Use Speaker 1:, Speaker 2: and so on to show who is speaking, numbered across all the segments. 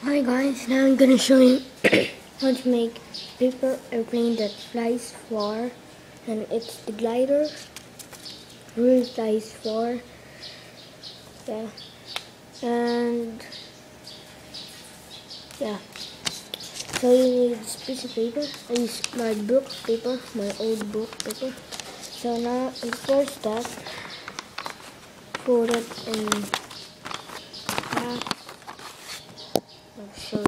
Speaker 1: Hi guys, now I'm gonna show you how to make paper airplane that flies far, and it's the glider. Really flies far. Yeah, and yeah. So you need this piece of paper. I use my book paper, my old book paper. So now in the first step, fold it in half. I'll show you.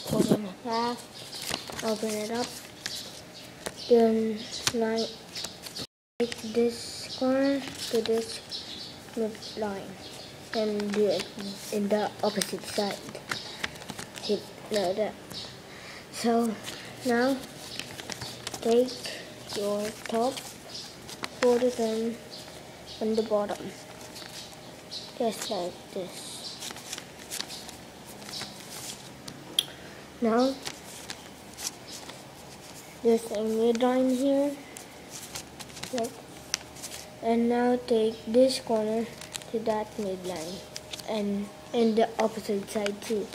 Speaker 1: Fold it in half. Open it up. Then slide this corner to this line and do it in the opposite side. Hit like that. So now take your top, fold it in on the bottom, just like this. Now there's a midline here, like, and now take this corner to that midline and in the opposite side too.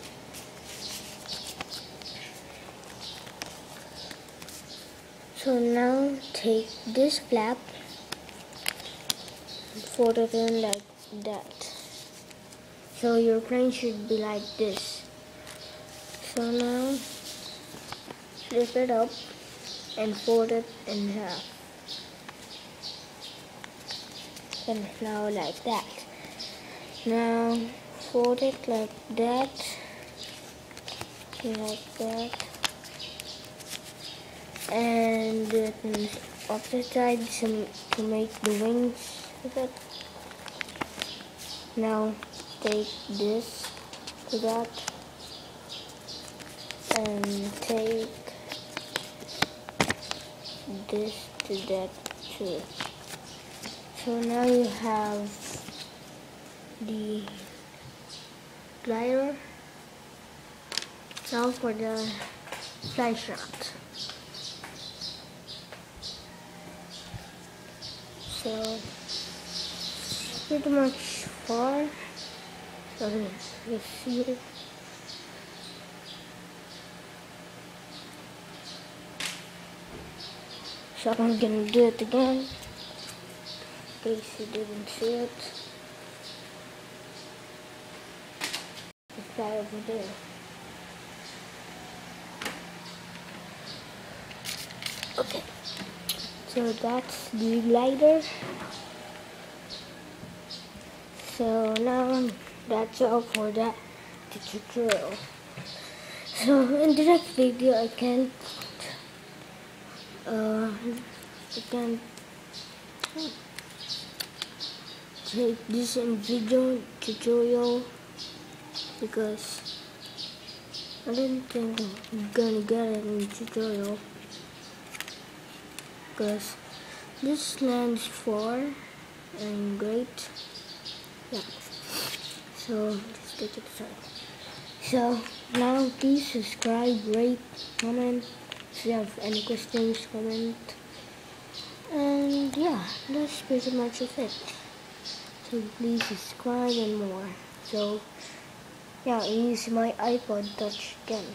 Speaker 1: So now take this flap, fold it in like that. So your plane should be like this. So now flip it up and fold it in half. And now like that. Now fold it like that. Like that. And do it on the opposite side to make the wings of it. Now take this to that and take this to that too. So now you have the glider. Now for the fly shot. So pretty much far. So you see it. So I'm gonna do it again. In case you didn't see it. It's right over there. Okay. So that's the glider. So now that's all for that tutorial. So in the next video I can take this in video tutorial because I didn't think I'm gonna get it in tutorial because this lands far and great. Yeah. So just take it aside. So now please subscribe, rate, comment. If you have any questions, comment. And yeah, that's pretty much it. So please subscribe and more. So yeah, I use my iPod Touch again.